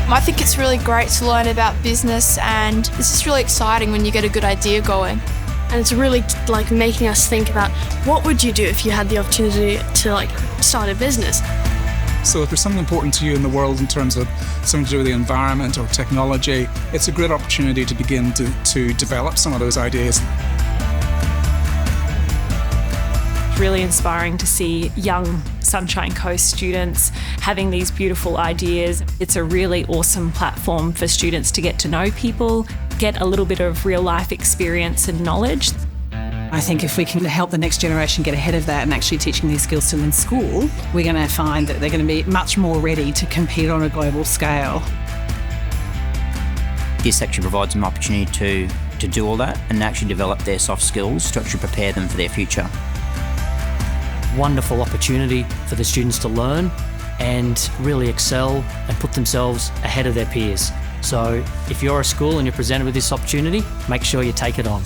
I think it's really great to learn about business, and it's just really exciting when you get a good idea going. And it's really making us think about what would you do if you had the opportunity to start a business. So if there's something important to you in the world in terms of something to do with the environment or technology, it's a great opportunity to begin to develop some of those ideas. Really inspiring to see young Sunshine Coast students having these beautiful ideas. It's a really awesome platform for students to get to know people, get a little bit of real life experience and knowledge. I think if we can help the next generation get ahead of that and actually teaching these skills still in school, we're going to find that they're going to be much more ready to compete on a global scale. This actually provides them an opportunity to do all that and actually develop their soft skills to actually prepare them for their future. Wonderful opportunity for the students to learn and really excel and put themselves ahead of their peers. So if you're a school and you're presented with this opportunity, make sure you take it on.